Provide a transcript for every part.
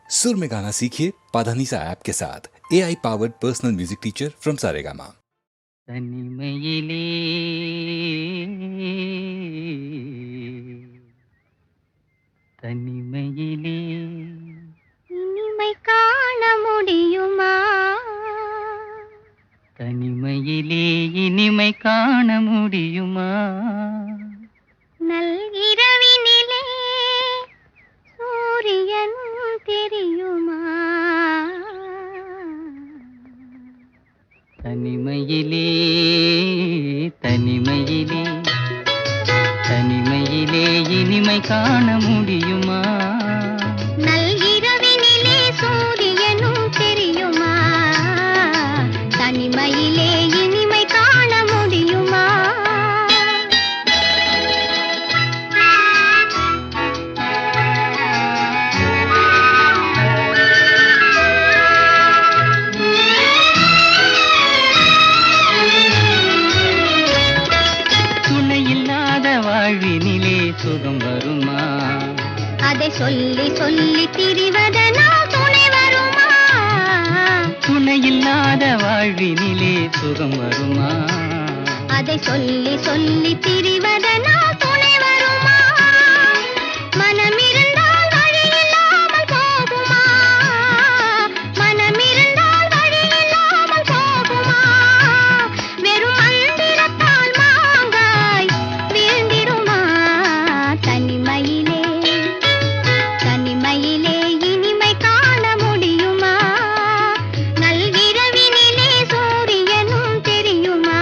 सुर में गाना सीखिए पाधानीसा ऐप के साथ AI powered personal music teacher from Saregama. தனிமையிலே தனிமையிலே இனிமை காண முடியுமா? தனிமையிலே இனிமை காண முடியுமா? நல்கிரவினிலே சூரியன் தெரியுமா? தனிமையிலே தனிமையிலே தனிமையிலே இனிமை காண முடியுமா? நல்கிரவினிலே சூரியனும் தெரியுமா? தனிமையிலே இனிமை காண முடியுமா? வாழ்வினிலே சுகம் வருமா? அதை சொல்லி சொல்லி திரிவதனால் துணை வருமா? துணையில்லாத வாழ்வினிலே சுகம் வருமா? அதை சொல்லி சொல்லி திரிவதனால் துணை வருமா? மனமிருந்தால் வழி இல்லாமல் போகுமா? மனமிருந்தால் வழி இல்லாமல் போகுமா? வெறும் மந்திரத்தால் மாங்காய் வீழ்ந்திடுமா? தனிமையிலே தனிமையிலே இனிமை காண முடியுமா? நல்கிரவினிலே சூரியனும் தெரியுமா?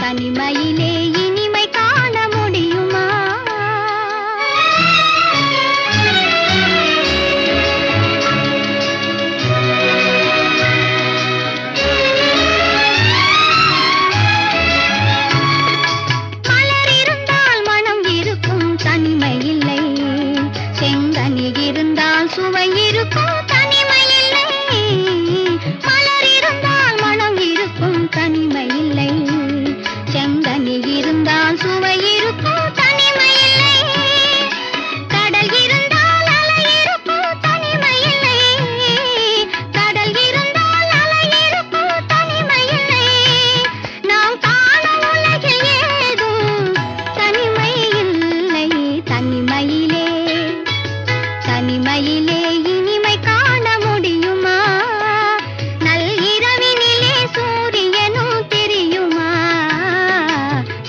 தனிமையிலே இனிமை காண முடியுமா? மலர் இருந்தால் மனம் இருக்கும், தனிமை இல்லை. செங்கனி இருந்தால் சுவை இருக்கும், தனிமை இல்லை. மலர் இருந்தால் மனம் இருக்கும், தனிமை இல்லை. செங்கனி இருந்தால் சுவை இருக்கும், தனிமை இல்லை. கடல் இருந்தால் அலை இருக்கும், தனிமை இல்லை. கடல் இருந்தால் அலை இருக்கும், தனிமை இல்லை. நாம் காணும் உலகில் ஏதும் தனிமை இல்லை. தனிமையிலே தனிமையிலே இனிமை காண முடியுமா? நல்கிரவினிலே சூரியனும் தெரியுமா?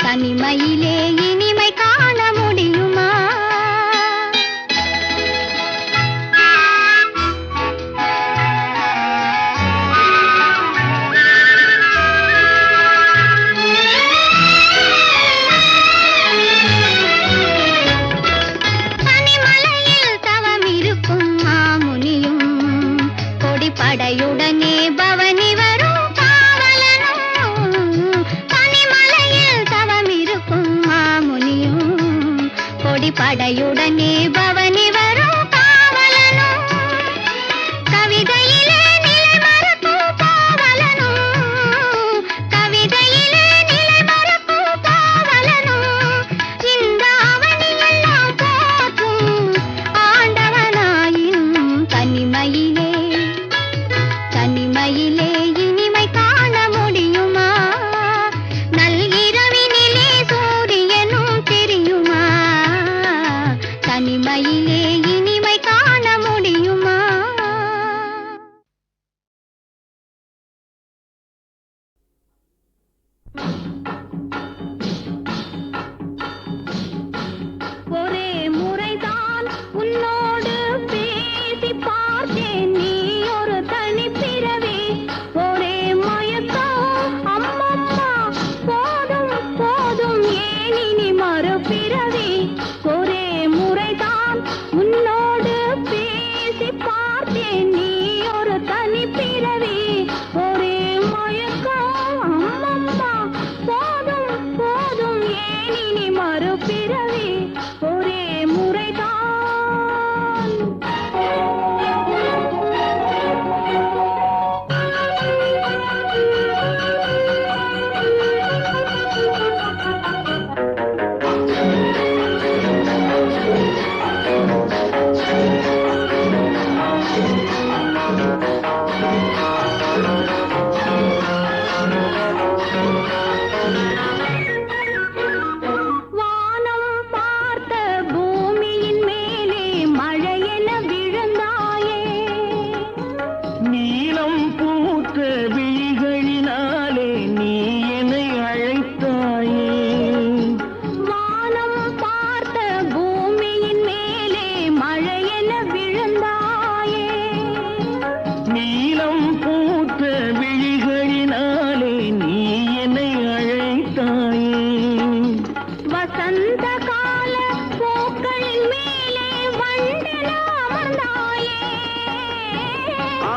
தனிமையிலே இனிமை காண முடியுமா? பனிமலையில் தவம் இருக்கும், மாமலை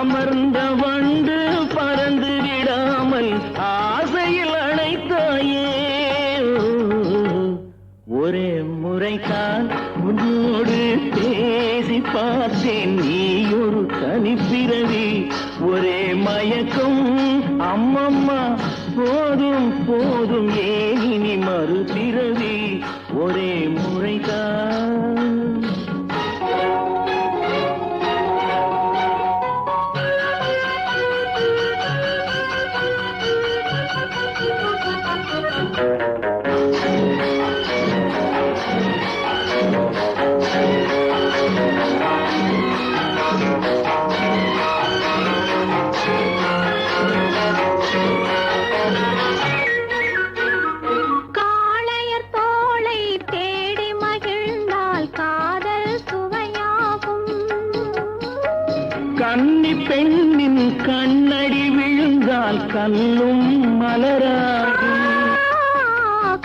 அமர்ந்த வண்டு பறந்து விடாமல் ஆசையில் அணைத்தாயே. ஒரே முறைதான் உன்னோடு பேசி பார்த்தேன், நீ ஒரு தனிப்பிறவி. ஒரே மயக்கம் அம்மம்மா, போதும் போதும் ஏன் இனி மறுபிறவி. ஒரே முறைதான். கன்னி பெண்ணின் கண்ணடி விழுந்தால் கல்லும் மலராகும்.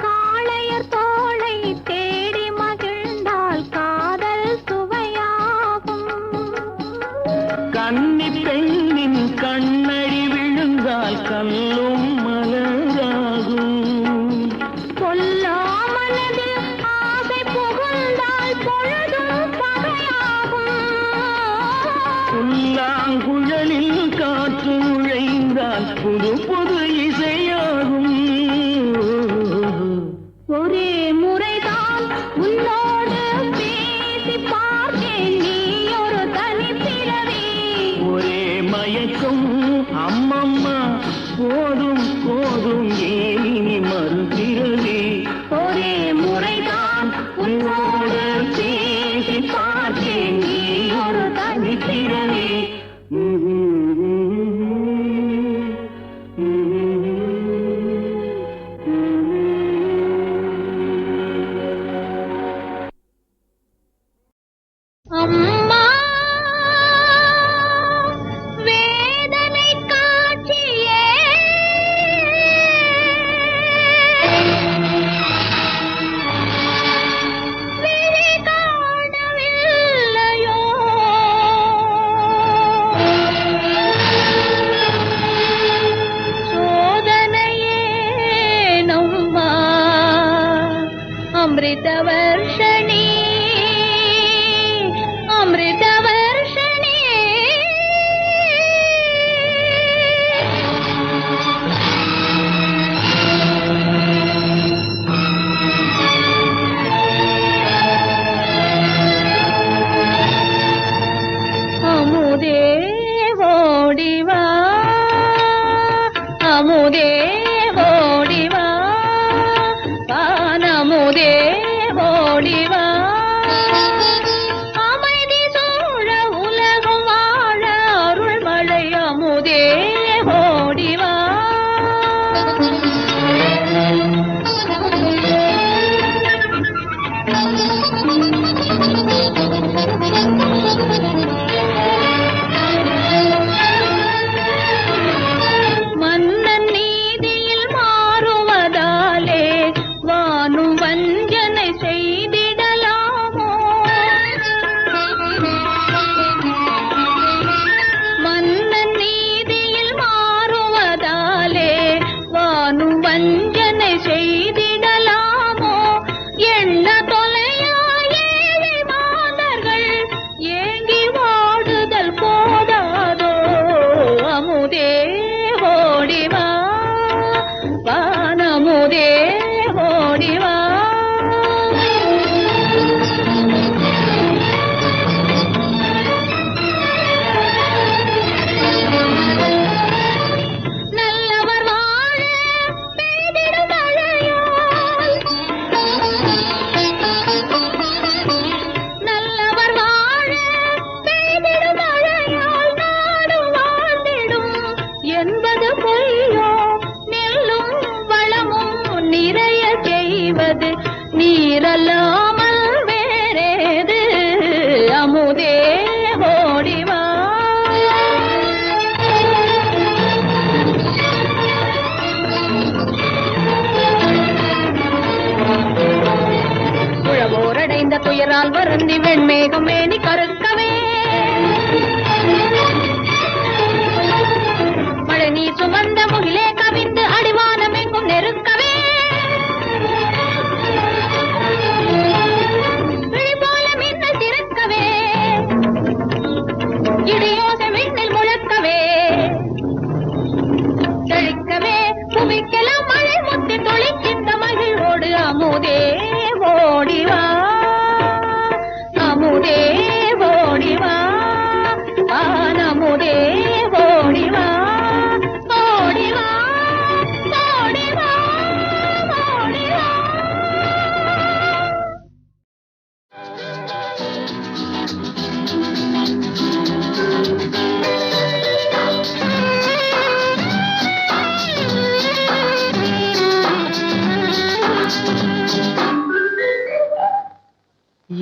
காளையர் தோளை தேடி மகிழ்ந்தால் காதல் சுவையாகும். கன்னி பெண்ணின் கண்ணடி விழுந்தால் கல்லும் மலராகும். கொல்லாமனதில் ஆசை புகுந்தால் பொழுதும் பகையாகும். புல்லாங்குழலில் காற்று நுழைந்தால் புது புது இசையாகும். ஒரே முறைதான் உன்னோடு பேசி பார்த்தேன், நீ ஒரு தனிப்பிறவி. ஒரே மயக்கம் அம்மம்மா, போதும் போதும் ஏன் இனி மறுபிறவி. ஒரே முறைதான் உன்னோடு பேசி பார்த்தேன், நீ ஒரு தனிப்பிறவி. அம்மா வேதனை காட்சியே, விழி காணவில்லையோ. சோதனையே நம்மா அமிர்த வர்ஷணி, அமிர்த வர்ஷணி. அமுதே ஓடிவா, அமுதே ஓடிவா, வானமுதே ஓடிவா. அமைதி சூழ உலகம் வாழ அருள் மழை அமுதே ஓடிவா. மன்னன் நீதியில் மாறுவதாலே வானும் வஞ்சனை செய்திடலாமோ. மன்னன் நீதியில் மாறுவதாலே வானும் வஞ்சனை செய்திடலாமோ. எண்ண தொலையா ஏழை மாதர்கள் ஏங்கி வாடுதல் போதாதோ. அமுதே ஓடிவா, வானமுதே ஓடிவா. நல்லவர் வாழ பெய்திடும் மழையால், நல்லவர் வாழ பெய்திடும் மழையால் நாடு வாழ்ந்திடும் என்பது பொய்யோ. நெல்லும் வளமும் நிறைய செய்வது நீரல்லாமல் வேறேது. அமுதே ஓடிவா. உழவோரடைந்த துயரால் வருந்தி வெண்மேகம் மேனி கருக்கவே, இடியோசை விண்ணில் முழக்கவே செழிக்கவே புவிக்கெல்லாம் மழை முத்தி தொழிக்கின்ற மகிழ்வோடு அமுதே ஓடிவா அமுதே ஓடிவா அமுதே ஓடிவா ஓடிவா ஓடிவா ஓடிவா.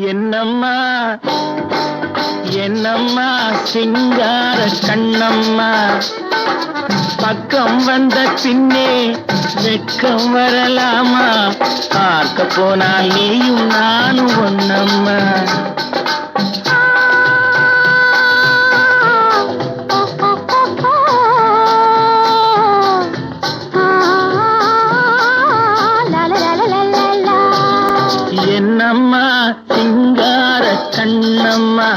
என்னம்மா என்னம்மா சிங்கார கண்ணம்மா பக்கம் வந்த பின்னே வெட்கம் வரலாமா பார்க்க போனால் நீயும் நானும் ஒன்னம்மா என்னம்மா சிங்கார கண்ணம்மா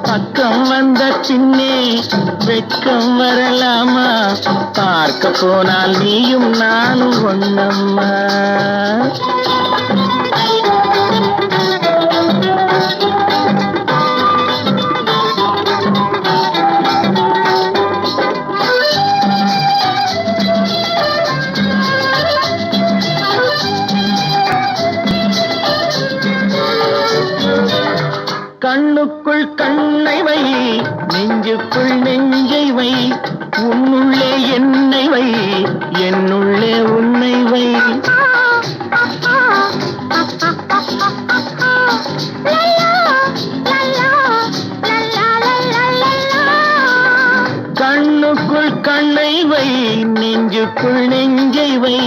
பக்கம் வந்த பின்னே வெட்கம் வரலாமா பார்க்க போனால் நீயும் நானும் ஒன்னம்மா கண்ணுக்குள் கண்ணை வை நெஞ்சுக்குள் நெஞ்சை வை உன்னுள்ளே என்னை வை என்னுள்ளே உன்னை வை கண்ணுக்குள் கண்ணை வை நெஞ்சுக்குள் நெஞ்சை வை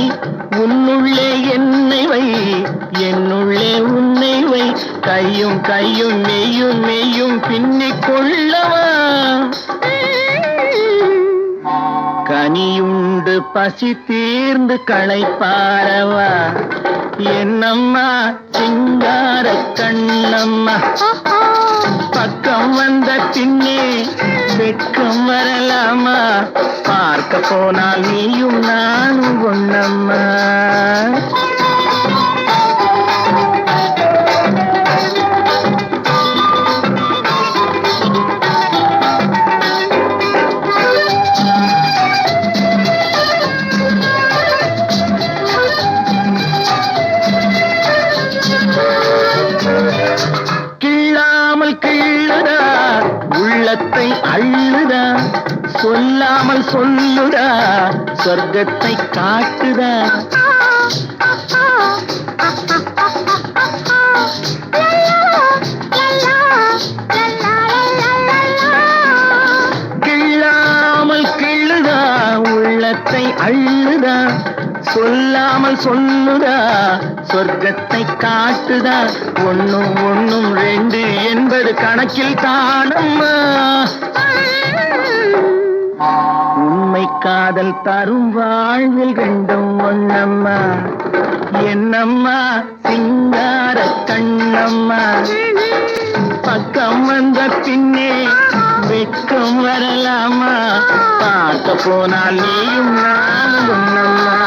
உன்னுள்ளே என்னை வை என்னுள்ளே உன்னை வை கையும் கையும் மெய்யும் மெய்யும் பின்னிக் கொள்ளவா கனியுண்டு பசி தீர்ந்து களைப்பாரவா என்னம்மா சிங்கார கண்ணம்மா பக்கம் வந்த பின்னே வெட்கம் வரலாமா பார்க்க போனால் நீயும் நானும் ஒன்னம்மா உள்ளத்தை அள்ளுதா சொல்லாமல் சொல்லுதா சொர்க்கத்தை காட்டுதா கிள்ளாமல் கிள்ளுதா உள்ளத்தை அள்ளுதா சொல்லாமல் சொல்லுதா சொர்க்கத்தை காட்டுதா ஒன்னும் ஒன்னும் ரெண்டு என்பது கணக்கில் தானம்மா உண்மை காதல் தரும் வாழ்வில் ரெண்டும் ஒன்னம்மா என்னம்மா சிங்கார கண்ணம்மா பக்கம் வந்த பின்னே வெட்கம் வரலாமா பார்க்க போனால் நீயும் நானும் ஒன்னம்மா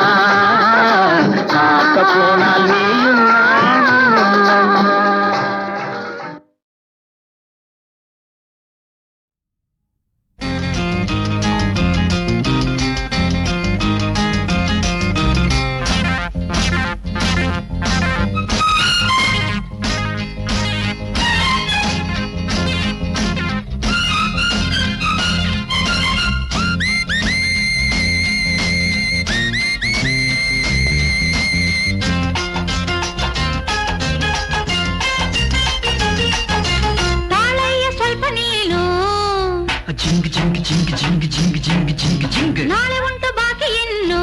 பார்க்க போனால் நீயும் நானும் ஒன்னம்மா ನಾಳೆ ಉಂಟು ಬಾಕಿ ಇನ್ನು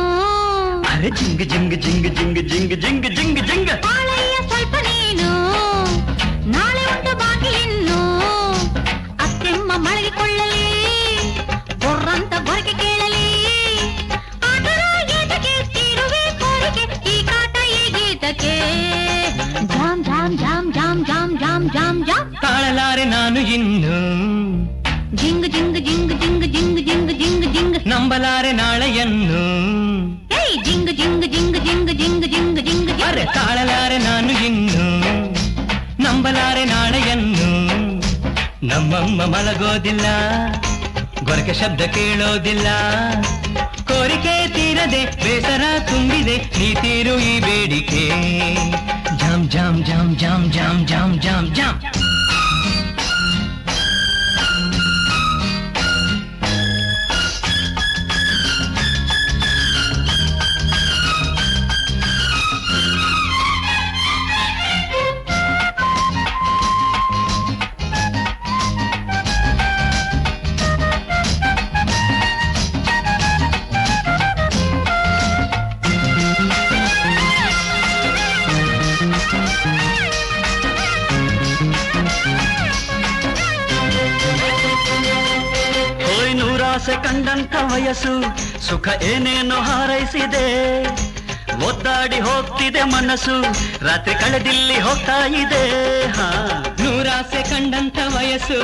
ಅರೆ ಜಿಂಗ ಜಿಂಗ ಜಿಂಗ ಜಿಂಗ ಜಿಂಗ ಜಿಂಗ ಜಿಂಗ ಜಿಂಗ ತಾಳೆಯ ಸ್ವಲ್ಪ ನೀನು ನಾಳೆ ಉಂಟು ಬಾಕಿ ಇನ್ನು ಅತ್ತೆಮ್ಮ ಮಲಗಿಕೊಳ್ಳಲಿ ಬೊರ್ರಂತ ಬೊರಕೆ ಕೇಳಲಿ ಆಟದ ಏಟಕ್ಕೆ ತೀರುವೆ ಕೋರಿಕೆ ಈ ಕಾಟ ಈ ಗೀತಕ್ಕೆ ಜಾಮ್ ಜಾಮ್ ಜಾಮ್ ಜಾಮ್ ಜಾಮ್ ಜಾಮ್ ಜಾಮ್ ಜಾಮ್ ತಾಳಲಾರೆ ನಾನು ಇನ್ನು ನಂಬಲಾರೆ ನಾಳೆಯನ್ನು ಏಯ್ ಜಿಂಗ್ ಜಿಂಗ್ ಜಿಂಗ್ ಜಿಂಗ್ ಜಿಂಗ್ ಜಿಂಗ್ ಜಿಂಗ್ ಅರೆ ತಾಳಲಾರೆ ನಾನು ಇನ್ನು ನಂಬಲಾರೆ ನಾಳೆಯನ್ನು ನಮ್ಮಮ್ಮ ಮಲಗೋದಿಲ್ಲ ಗೊರಕೆ ಶಬ್ದ ಕೇಳೋದಿಲ್ಲ ಕೋರಿಕೆ ತೀರದೆ ಬೇಸರ ತುಂಬಿದೆ ನೀ ತೀರು ಈ ಬೇಡಿಕೆ ಜಾಮ್ ಜಾಮ್ ಜಾಮ್ ಜಾಮ್ ಜಾಮ್ ಜಾಮ್ ಜಾಮ್ ಜಾಮ್ ಆಸೆ ಕಂಡಂಥ ವಯಸ್ಸು ಸುಖ ಏನೇನೋ ಹಾರೈಸಿದೆ ಒದ್ದಾಡಿ ಹೋಗ್ತಿದೆ ಮನಸ್ಸು ರಾತ್ರಿ ಕಳೆದಿಲ್ಲಿ ಹೋಗ್ತಾ ಇದೆ ನೂರಾಸೆ ಕಂಡಂಥ ವಯಸ್ಸು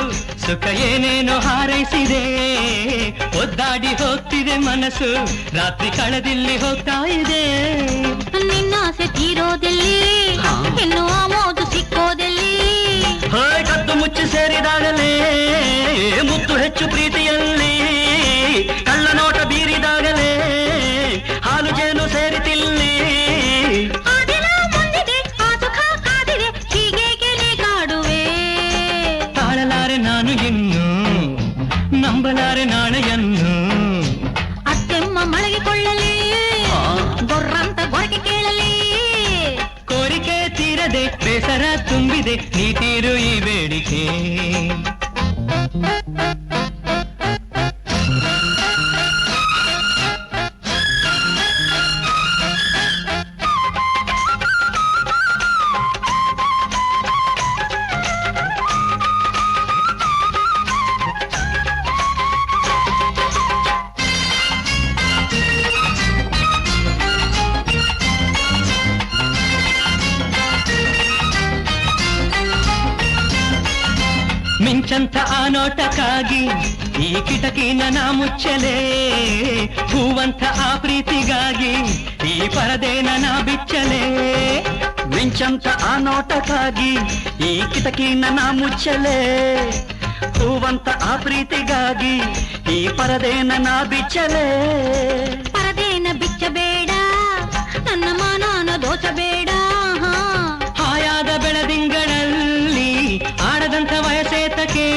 ಸುಖ ಏನೇನೋ ಹಾರೈಸಿದೆ ಒದ್ದಾಡಿ ಹೋಗ್ತಿದೆ ಮನಸ್ಸು ರಾತ್ರಿ ಕಳೆದಿಲ್ಲಿ ಹೋಗ್ತಾ ಇದೆ ನಿನ್ನಾಸೆ ತೀರೋದಲ್ಲಿ ಇನ್ನು ಆಮೋದು ಸಿಕ್ಕೋದಲ್ಲಿ ಕದ್ದು ಮುಚ್ಚಿ ಸೇರಿದಾಗಲೇ ಮುತ್ತು ಹೆಚ್ಚು ಪ್ರೀತಿಯಲ್ಲಿ ಕಳ್ಳ ನೋಟ ಬೀರಿದಾಗಲೇ ಹಾಲು ಜೇನು ಸೇರಿತಿಲ್ಲಿ ತಾಳಲಾರೆ ನಾನು ಇನ್ನು ನಂಬಲಾರೆ ನಾಳೆಯನ್ನು ಅತ್ತೆಮ್ಮ ಮಲಗಿಕೊಳ್ಳಲಿ ಗೊರ್ರಂತ ಗೊರಕೆ ಕೇಳಲಿ ಕೋರಿಕೆ ತೀರದೆ ಬೇಸರ ತುಂಬಿದೆ ನೀ ತೀರು ಈ ಬೇಡಿಕೆ ಮಿಂಚಂತ ಆ ನೋಟಕ್ಕಾಗಿ ಈ ಕಿಟಕಿನ ನಾ ಮುಚ್ಚಲೇ ಹೂವಂತ ಆ ಪ್ರೀತಿಗಾಗಿ ಈ ಪರದೇನ ನಾ ಬಿಚ್ಚಲೇ ಮಿಂಚಂತ ಆ ನೋಟಕ್ಕಾಗಿ ಈ ಕಿಟಕಿನ ನಾ ಮುಚ್ಚಲೇ ಹೂವಂತ ಆ ಪ್ರೀತಿಗಾಗಿ ಈ ಪರದೇನ ನಾ ಬಿಚ್ಚಲೇ ಪರದೇನ ಬಿಚ್ಚಬೇಡ ನನ್ನ ಮಾನಾನ ದೋಚಬೇಡ ಹಾಯಾದ ಬೆಳದಿಂಗಳಲ್ಲಿ ಆಡದಂಥ ವಯಸ್ಸೇತಕ್ಕೆ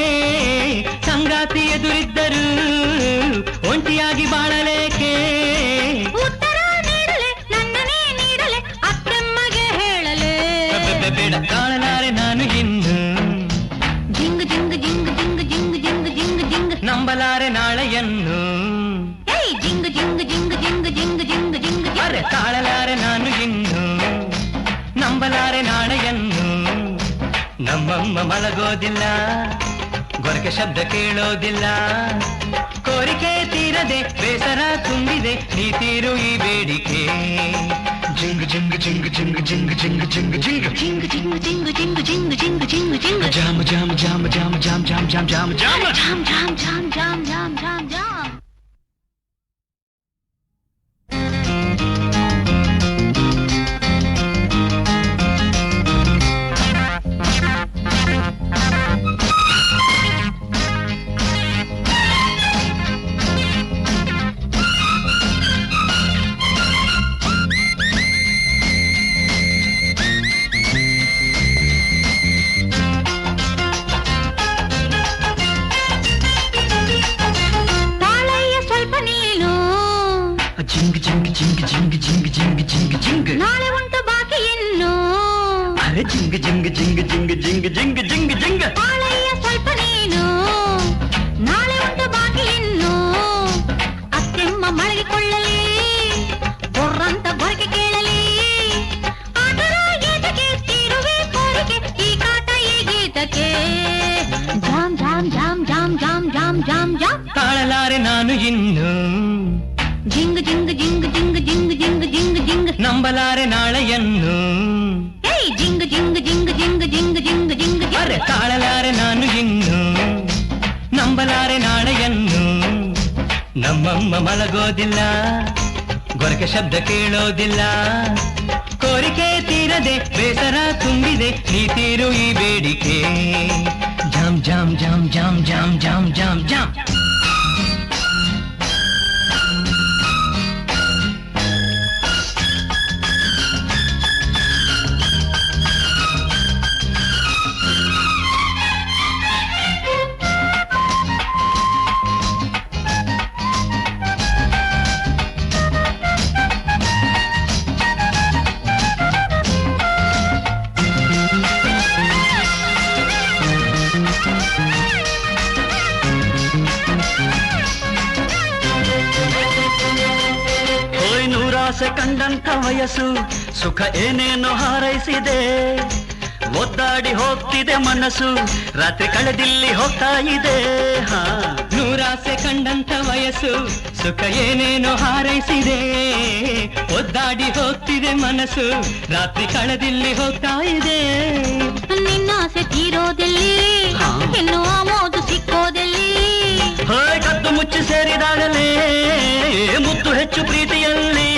ಸಂಗಾತಿ ಎದುರಿದ್ದರು ಒಂಟಿಯಾಗಿ ಬಾಳಲೇಕೆ ಉತ್ತರ ನೀಡಲೆ ನನ್ನನೇ ನೀಡಲೆ ಅತ್ತೆಮ್ಮಗೆ ಹೇಳಲೆ ಬೇಡ ಕಾಣಲಾರೆ ನಾನು ಇನ್ನು ಜಿಂಗ್ ಜಿಂಗ್ ಜಿಂಗ್ ಜಿಂಗ್ ಜಿಂಗ್ ಜಿಂಗ್ ಜಿಂಗ್ ಜಿಂಗ್ ನಂಬಲಾರೆ ನಾಳೆಯನ್ನು ಏಯ್ ಜಿಂಗ್ ಜಿಂಗ್ ಜಿಂಗ್ ಜಿಂಗ್ ಜಿಂಗ್ ಜಿಂಗ್ ಜಿಂಗ್ ಅರೆ ತಾಳಲಾರೆ ನಾನು ಇನ್ನು ನಂಬಲಾರೆ ನಾಳೆಯನ್ನು ನಮ್ಮಮ್ಮ ಮಲಗೋದಿಲ್ಲ ಗೊರಕೆ ಶಬ್ದ ಕೇಳೋದಿಲ್ಲ ಕೋರಿಕೆ ತೀರದೆ ಬೇಸರ ತುಂಬಿದೆ ನೀ ತೀರು ಈ ಬೇಡಿಕೆ ಜಿಂಗ್ ಜಿಂಗ್ ಜಿಂಗ್ ಜಿಂಗ್ ಜಿಂಗ್ ಜಿಂಗ್ ಜಿಂಗ್ ಜಿಂಗ್ ಜಿಂಗ್ ಜಿಂಗ್ ಜಿಂಗ್ ಜಿಂಗ್ ಜಿಂಗ್ ಜಿಂಗ್ ಜಿಂಗ್ ಜಿಂಗ್ ಜಾಮ್ ಜಾಮ್ ಜಾಮ್ ಜಾಮ್ ಜಾಮ್ ಜಾಮ್ ಜಾಮ್ ಜಾಮ್ ಜಾಮ್ ಜಾಮ್ ಜಾಮ್ ಜಾಮ್ ಜಾಮ್ ಜಾಮ್ ಜಾಮ್ ಜಾಮ್ ಜಿಂಗ್ ಜಿಂಗ್ ಜಿಂಗ್ ಜಿಂಗ್ ಜಿಂಗ್ ಜಿಂಗ್ ಜಿಂಗ್ ಜಿಂಗ್ ನಾಳೆ ಉಂಟು ಬಾಕಿ ಇನ್ನು ಅರೆ ಜಿಂಗ್ ಜಿಂಗ್ ಜಿಂಗ್ ಜಿಂಗ್ ಜಿಂಗ್ ಜಿಂಗ್ ಜಿಂಗ್ ಜಿಂಗ್ ನಾಳೆಯ ಸ್ವಲ್ಪ ನೀನು ನಾಳೆ ಉಂಟು ಬಾಕಿ ಇನ್ನು ಅತ್ತೆಮ್ಮ ಮಲಗಿಕೊಳ್ಳಲಿ ಗೊರ್ರಂತ ಗೊರಕೆ ಕೇಳಲಿ ಆಟರ ಗೀತಕ್ಕೆ ತೀರುವೆ ಕೋರಿಕೆ ಈ ಕಾಟ ಈ ಗೀತಕ್ಕೆ ಜಾಮ್ ಜಾಮ್ ಜಾಮ್ ಜಾಮ್ ಜಾಮ್ ಜಾಮ್ ಜಾಮ್ ಜಾಮ್ ತಾಳಲಾರೆ ನಾನು ಇನ್ನು ಜಿಂಗ್ ಜಿಂಗ್ ಜಿಂಗ್ ಜಿಂಗ್ ಜಿಂಗ್ ಜಿಂಗ್ ಜಿಂಗ್ ಜಿಂಗ್ ನಂಬಲಾರೆ ನಾಳೆಯನ್ನು ಏಯ್ ಜಿಂಗ್ ಜಿಂಗ್ ಜಿಂಗ್ ಜಿಂಗ್ ಜಿಂಗ್ ಜಿಂಗ್ ಜಿಂಗ್ ಅರೆ ತಾಳಲಾರೆ ನಾನು ಇನ್ನು ನಂಬಲಾರೆ ನಾಳೆಯನ್ನು ನಮ್ಮಮ್ಮ ಮಲಗೋದಿಲ್ಲ, ಗೊರಕೆ ಶಬ್ದ ಕೇಳೋದಿಲ್ಲ. ಕೋರಿಕೆ ತೀರದೆ ಬೇಸರ ತುಂಬಿದೆ, ನೀ ತೀರು ಈ ಬೇಡಿಕೆ. ಜಾಮ್ ಜಾಮ್ ಜಾಮ್ ಜಾಮ್ ಜಾಮ್ ಜಾಮ್ ಜಾಮ್ ಜಾಮ್. ಆಸೆ ಕಂಡಂಥ ವಯಸ್ಸು, ಸುಖ ಏನೇನೋ ಹಾರೈಸಿದೆ. ಒದ್ದಾಡಿ ಹೋಗ್ತಿದೆ ಮನಸ್ಸು, ರಾತ್ರಿ ಕಳೆದಿಲ್ಲಿ ಹೋಗ್ತಾ ಇದೆ. ನೂರಾಸೆ ಕಂಡಂಥ ವಯಸ್ಸು, ಸುಖ ಏನೇನೋ ಹಾರೈಸಿದೆ. ಒದ್ದಾಡಿ ಹೋಗ್ತಿದೆ ಮನಸ್ಸು, ರಾತ್ರಿ ಕಳೆದಿಲ್ಲಿ ಹೋಗ್ತಾ ಇದೆ. ನಿನ್ನಾಸೆ ತೀರೋದಲ್ಲಿ, ಇನ್ನು ಆಮೋದು ಸಿಕ್ಕೋದಲ್ಲಿ. ಕದ್ದು ಮುಚ್ಚಿ ಸೇರಿದಾಗಲೇ ಮುತ್ತು ಹೆಚ್ಚು ಪ್ರೀತಿಯಲ್ಲಿ,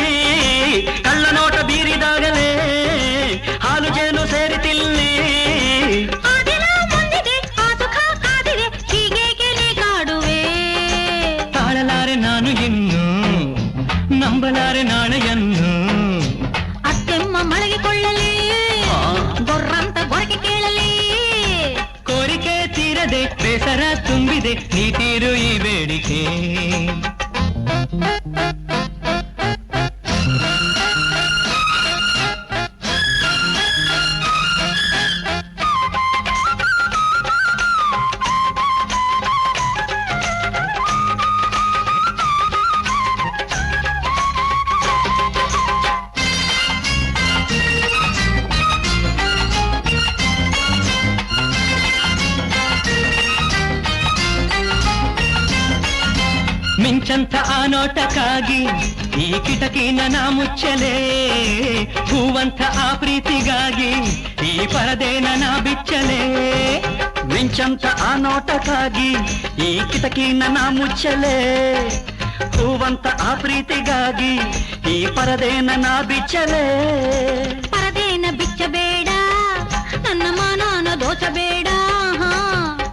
ಕಳ್ಳ ನೋಟ ಬೀರಿದಾಗಲೇ ಹಾಲು ಜೇನು ಸೇರಿತಿಲ್ಲಿ. ತಾಳಲಾರೆ ನಾನು ಇನ್ನು, ನಂಬಲಾರೆ ನಾಳೆಯನ್ನು. ಅತ್ತೆಮ್ಮ ಮಳಗಿಕೊಳ್ಳಲಿ, ಗೊರ್ರಂತ ಗೊರಕೆ ಕೇಳಲಿ. ಕೋರಿಕೆ ತೀರದೆ ಬೇಸರ ತುಂಬಿದೆ, ನೀ ತೀರು ಈ ಬೇಡಿಕೆ. ಮಿಂಚಂಥ ಆ ನೋಟಕ್ಕಾಗಿ ಈ ಕಿಟಕಿನ ನಾ ಮುಚ್ಚಲೇ. ಹೂವಂಥ ಆ ಪ್ರೀತಿಗಾಗಿ ಈ ಪರದೇನ ನಾ ಬಿಚ್ಚಲೇ. ಮಿಂಚಂಥ ಆ ನೋಟಕ್ಕಾಗಿ ಈ ಕಿಟಕಿನ ನಾ ಮುಚ್ಚಲೇ. ಹೂವಂತ ಆ ಪ್ರೀತಿಗಾಗಿ ಈ ಪರದೇನ ನಾ ಬಿಚ್ಚಲೇ. ಪರದೇನ ಬಿಚ್ಚಬೇಡ, ನನ್ನ ಮಾನನ ದೋಚಬೇಡ.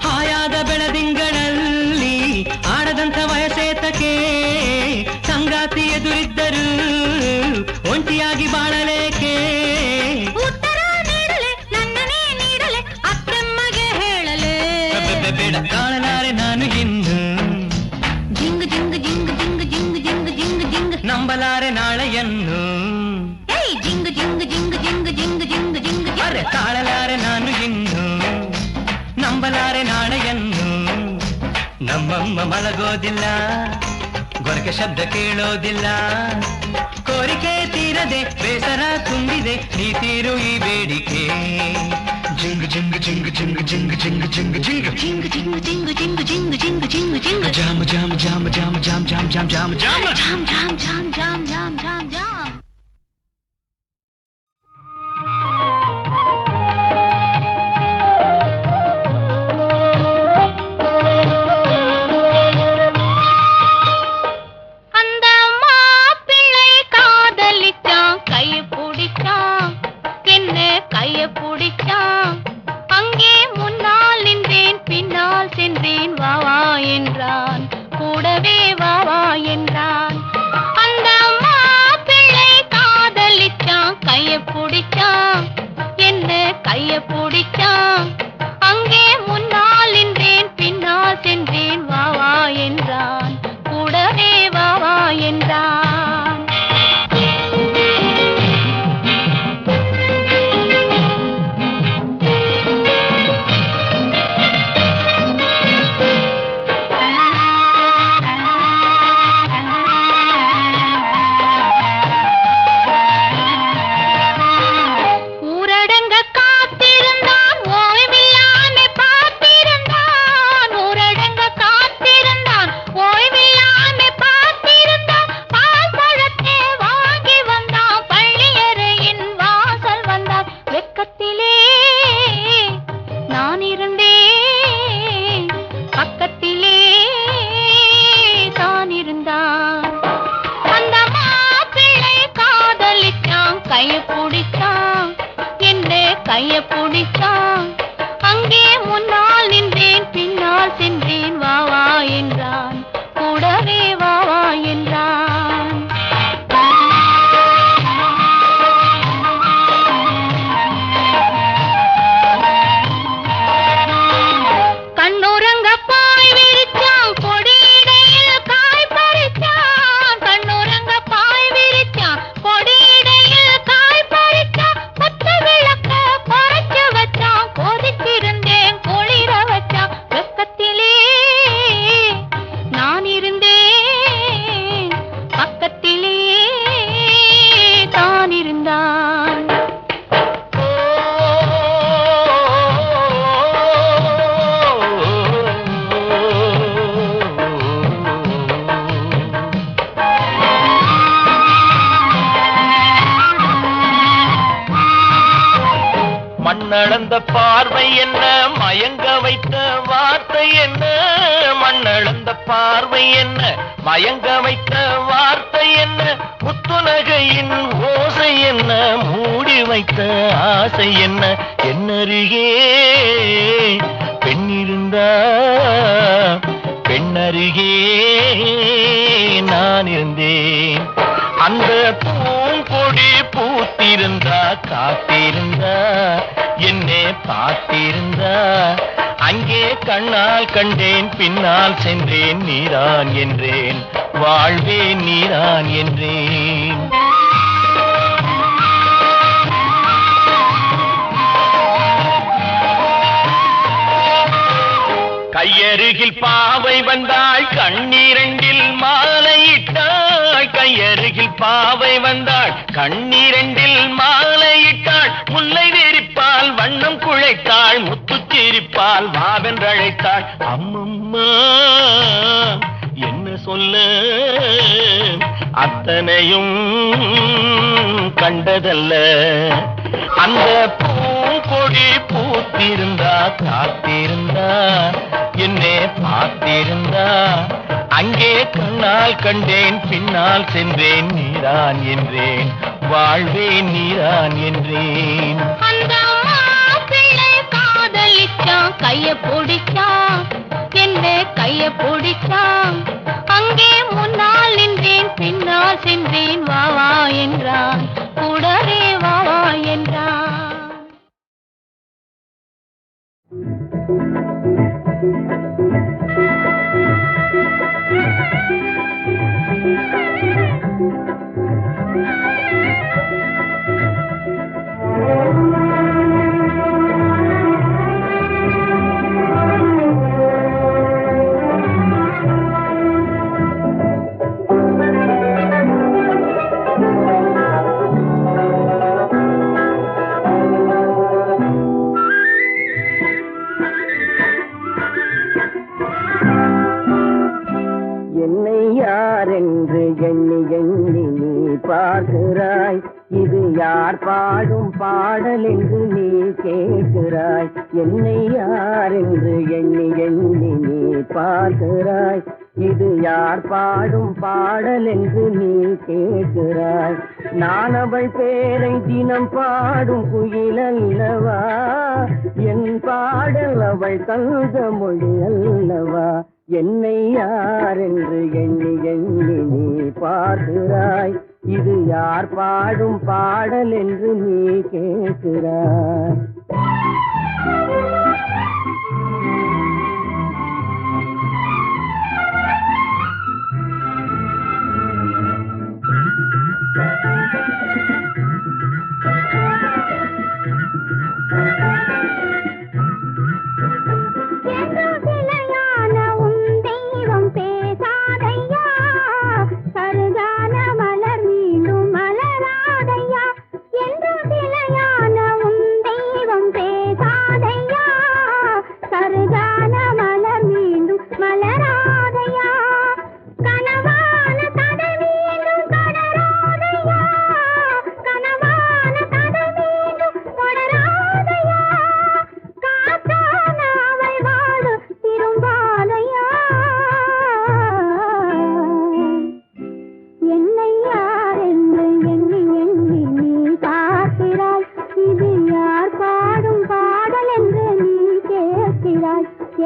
ಹಾಯಾದ ಬೆಳದಿಂಗಳಲ್ಲಿ ಆಡದಂಥ ವಯಸ್ಸೇತಕ್ಕೆ, ಸಂಗಾತಿ ಎದುರಿದ್ದರು ಒಂಟಿಯಾಗಿ ಬಾಳಲೇಕೆ. ಉತ್ತರ ನೀಡಲೆ, ನನ್ನನೇ ನೀಡಲೆ, ಅತ್ತೆಮ್ಮಗೆ ಹೇಳಲೆ. ಬೇಡ ಕಾಣಲಾರೆ ನಾನು ಇನ್ನು, ಜಿಂಗ್ ಜಿಂಗ್ ಜಿಂಗ್ ಜಿಂಗ್ ಜಿಂಗ್ ಜಿಂಗ್ ಜಿಂಗ್ ಜಿಂಗ್. ನಂಬಲಾರೆ ನಾಳೆಯನ್ನು. ಜಿಂಗ್ ಜಿಂಗ್ ಜಿಂಗ್ ಜಿಂಗ್ ಜಿಂಗ್ ಜಿಂಗ್ ಜಿಂಗ್. ಅರೆ ತಾಳಲಾರೆ ನಾನು ಇನ್ನು, ನಂಬಲಾರೆ ನಾಳೆಯನ್ನು. ನಮ್ಮಮ್ಮ ಮಲಗೋದಿಲ್ಲ, ಗೊರಕೆ ಶಬ್ದ ಕೇಳೋದಿಲ್ಲ. ಕೋರಿಕೆ ತೀರದೆ ಬೇಸರ ತುಂಬಿದೆ, ನೀ ತೀರು ಈ ಬೇಡಿಕೆ. ಜಿಂಗ್ ಜಿಂಗ್ ಜಿಂಗ್ ಜಿಂಗ್ ಜಿಂಗ್ ಜಿಂಗ್ ಜಿಂಗ್ ಜಿಂಗ್ ಜಿಂಗ್ ಜಿಂಗ್ ಜಿಂಗ್ ಜಿಂಗ್ ಜಿಂಗ್ ಜಿಂಗ್ ಜಿಂಗ್ ಜಿಂಗ್. ಜಾಮ್ ಜಾಮ್ ಜಾಮ್ ಜಾಮ್ ಜಾಮ್ ಜಾಮ್ ಜಾಮ್ ಜಾಮ್ ಜಾಮ್ ಜಾಮ್ ಜಾಮ್ ಜಾಮ್ ಜಾಮ್ ಜಾಮ್ ಜಾಮ್ ಜಾಮ್. கூடவே வா வா என்றான் அந்த மாப்பிள்ளை. மண்ணளந்த பார்வை என்ன, மயங்க வைத்த வார்த்தை என்ன, மண்ணளந்த பார்வை என்ன, மயங்க வைத்த வார்த்தை என்ன, முத்துநகையின் ஓசை என்ன, மூடி வைத்த ஆசை என்ன, என்னருகே பெண்ணிருந்தா பெண்ணருகே நான் இருந்தேன். அந்த பூங்கொடி பூத்திருந்தா காத்திருந்தா என்னை பார்த்திருந்தா அங்கே கண்ணால் கண்டேன் பின்னால் சென்றேன் நீதான் என்றேன் வாழ்வே நீதான் என்றேன். கையருகில் பாவை வந்தாள் கண்ணீரண்டில் மாலையிட்டாள், கையருகில் பாவை வந்தாள் கண்ணீரண்டில் மாலையிட்டாள், முல்லை விரிப்பால் வண்ணம் குழைத்தாள், முத்துச்சிரிப்பால் வாவென்றழைத்தாள். அம்மம்மா என்ன சொல்ல அத்தனையும் கண்டதல்ல, அந்த பூங்கொடி பூத்திருந்தா காத்திருந்தா என்னை பார்த்திருந்தா அங்கே கண்ணால் கண்டேன் பின்னால் சென்றேன் நீதான் என்றேன் வாழ்வே நீதான் என்றேன். அந்த பிள்ளை காதலிச்சான், கைய பிடிச்சான், என்ன கைய பிடிச்சான், அங்கே முன்னால் நின்றேன் பின்னால் சென்றேன் வா வா என்றான், கூடவே வா வா என்றான். பார்க்கிறாய், இது யார் பாடும் பாடல் என்று நீ கேட்கிறாய். என்னை யார் என்று எண்ணி எண்ணி நீ பார்க்கிறாய், இது யார் பாடும் பாடல் என்று நீ கேட்கிறாய். நான் அவள் பேரை தினம் பாடும் குயில் அல்லவா, என் பாடல் அவள் தந்த மொழி அல்லவா. என்னை யார் என்று எண்ணி எண்ணி நீ பார்க்கிறாய், இது யார் பாடும் பாடல் என்று நீ கேட்கிறாய்.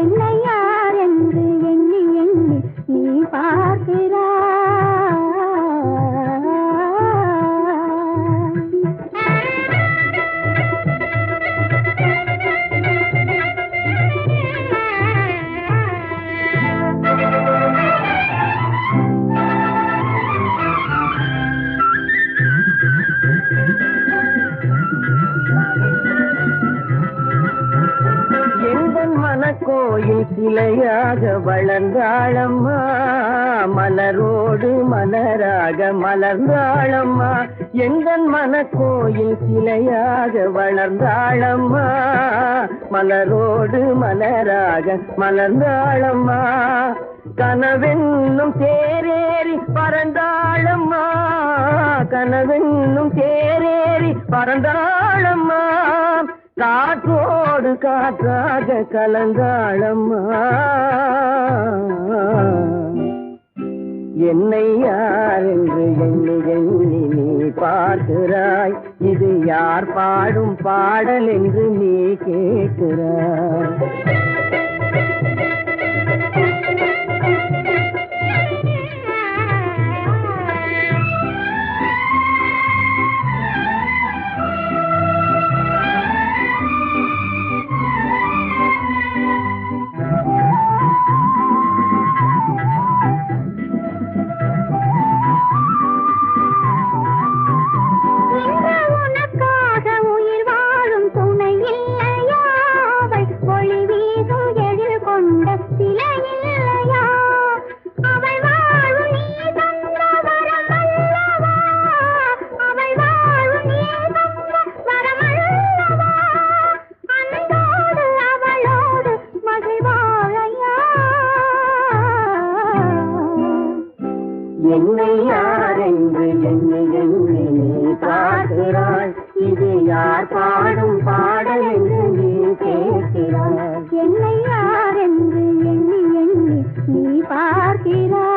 என்னை யார் என்று எண்ணி எண்ணி நீ பார்க்கிறாய். கோயில் சிலையாக வளர்ந்தாளம்மா, மலரோடு மலராக மலர்ந்தாளம்மா. எங்கள் மனக்கோயில் சிலையாக வளர்ந்தாளம்மா, மலரோடு மலராக மலர்ந்தாளம்மா. கனவென்னும் தேரேறி பறந்தாளம்மா, கனவென்னும் தேரேறி பறந்தாளம்மா. காற்றோடு காற்றாக கலந்தாளம்மா என்னை யார் என்று எண்ணி எண்ணி நீ பார்க்கிறாய் இது யார் பாடும் பாடல் என்று நீ கேட்கிறாய் என்னை யார் என்று எண்ணி எண்ணி நீ பார்க்கிறாய் இது யார் பாடும் பாடல் என்று நீ கேட்கிறாய் என்னை யார் என்று எண்ணி எண்ணி நீ பார்க்கிறாய்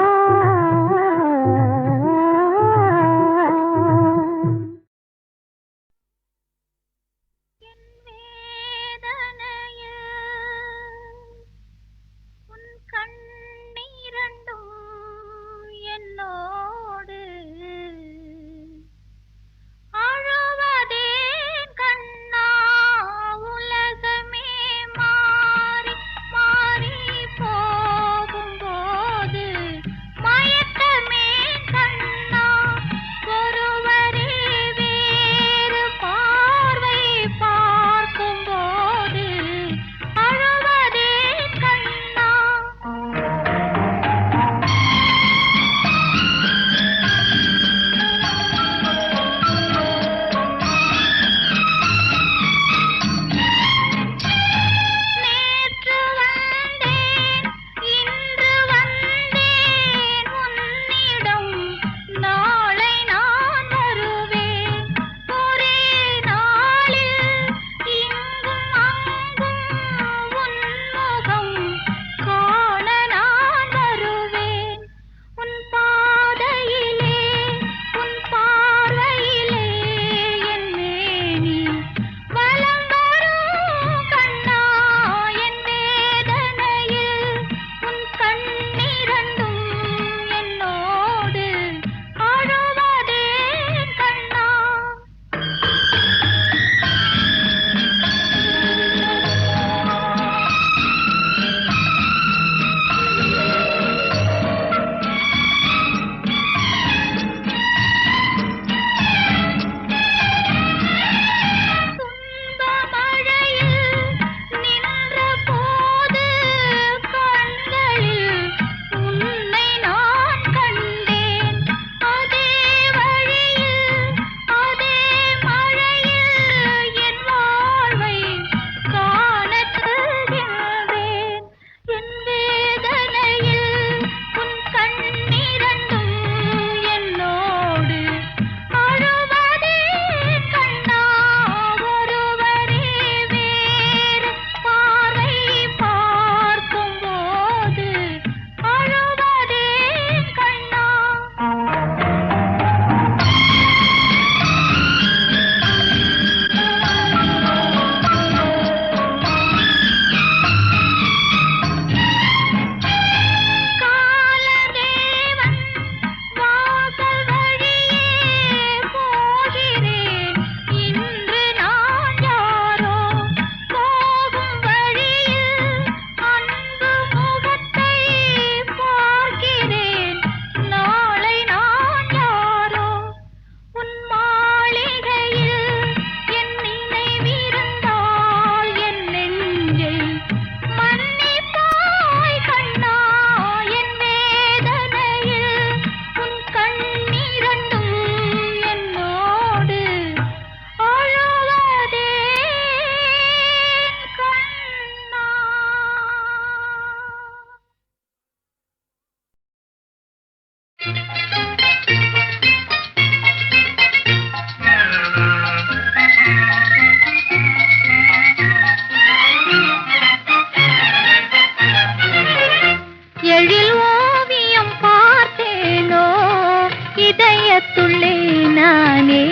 இதயத்துள்ளே நானே.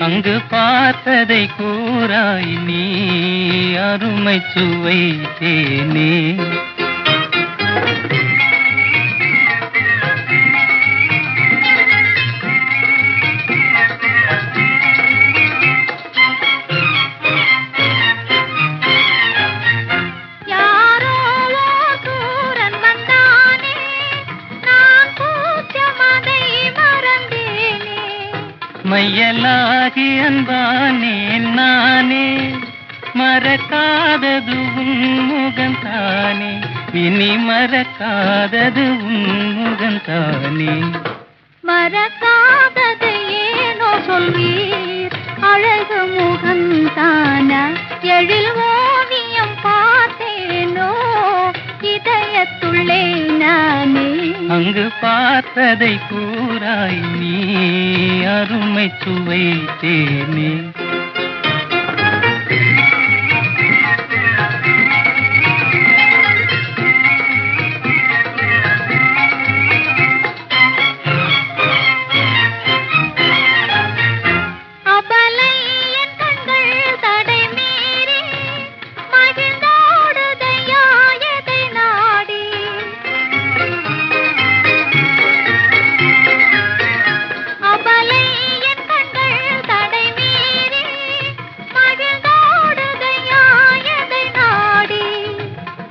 அங்கு பார்த்ததை கூறாய் நீ அருமை சுவை தேனே. மையலாகி அன்பானேன் நானே, மறக்காதது உன் முகந்தானே, இனி மறக்காதது உன் முகந்தானே. மறக்காதது ஏனோ சொல்வீர், அழகு முகந்தானா எழில் ஓவியம் பார்த்தேனோ இதயத்துள்ளே நானே. அங்கு பார்த்ததை கூறாய் நீ அருமை சுவை தேனே.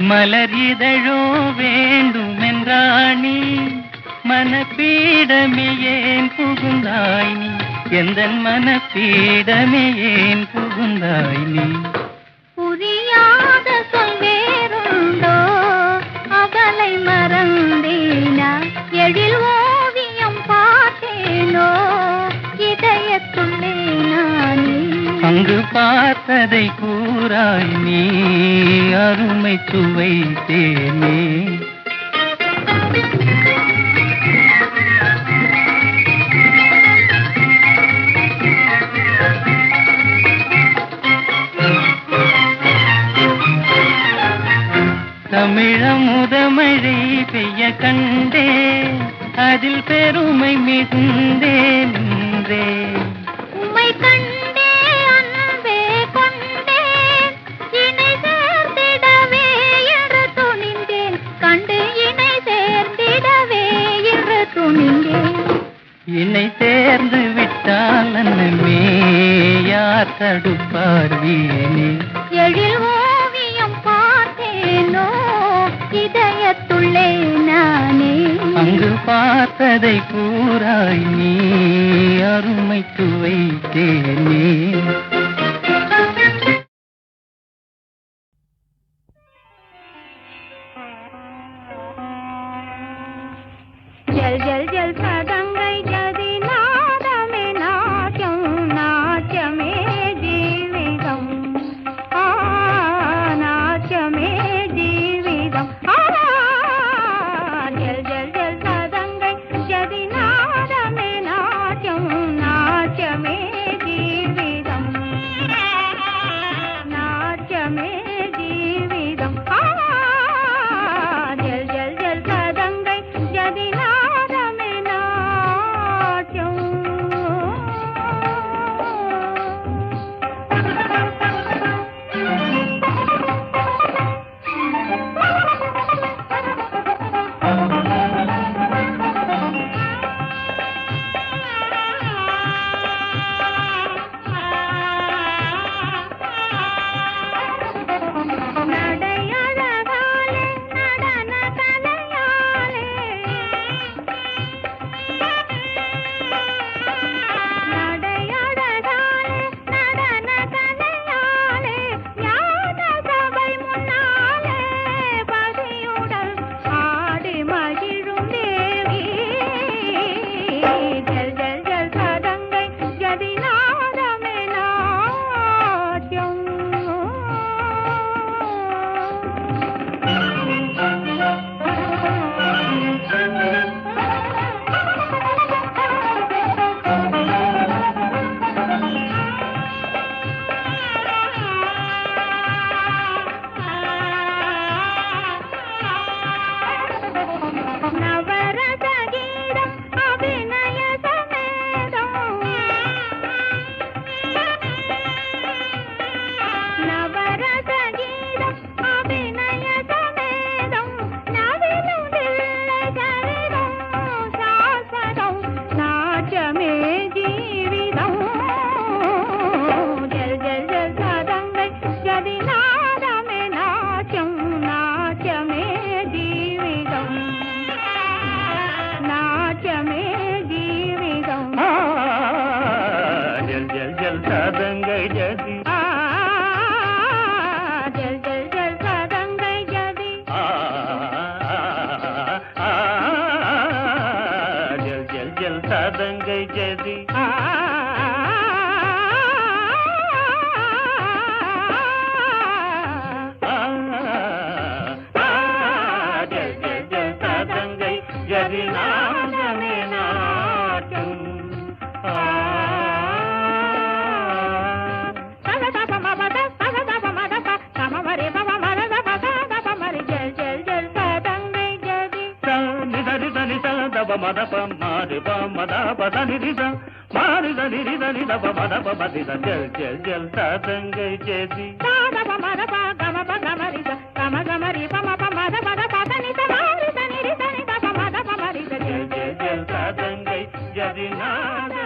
மலர் இதழோ வேண்டுமென்றாணி, மனப்பீடமே ஏன் புகுந்தாய் நீ, எந்தன் மனப்பீடமே ஏன் புகுந்தாய் நீ. புரியாத சொல் வேறுண்டோ, அவளை மறந்தேனா எழில் ஓவியம் பார்த்தேனோ இதயத்துள்ளே நானே. அங்கு பார்த்ததை கூறாய் நீ அருமை சுவை தேனே. தமிழமுதமழை பெய்ய கண்டே, அதில் பெருமை மிகுந்தே நின்றே. உம்மை கண்டே அன்பே கொண்டேன், இணை சேர்ந்திடவே என்று துணிந்தேன், கண்டு இணை சேர்ந்திடவே என்று துணிந்தேன். இணை சேர்ந்து விட்டால் அன்னமே யார் தடுப்பார் வீணே. எழில் ஓவியம் பார்த்தேனோ இதயத்துள்ளே நானே. அங்கு பார்த்ததை கூறாய் நீ அருமை சுவை தேனே. ஜல் ஜல் ஜல் சதங்கை ஜதி நாதமே நாட்யம், நாட்யமே ஜீவிதம், நாட்யமே ஜீவிதம். ஜல் ஜல் ஜல் சதங்கை ஜதி நாதமே நாட்யம், நாட்யமே ஜீவிதம், நாட்யமே ஜீவிதம். ஜல் ஜல் ஜல் சதங்கை ஜதி நாதமே நாட்யம். சதங்கை ஜதி ஜல் ஜல் ஜல் சதங்கை ஜதி ஜல் ஜல் ஜல் சதங்கை ஜதி ஜல் ஜல் ஜல் சதங்கை ஜதி நாதமே நாட்டும் మదప మారి మదప దని రిద మారి దని రిద నిద మదప మదిద జల్ జల్ జల్ సదంగై చేది మదప మదప గమప గమరిద గమ గమరి పమ పమద పద పదని మారి దని రిద నిద మదప మరిద జల్ జల్ జల్ సదంగై జది నాద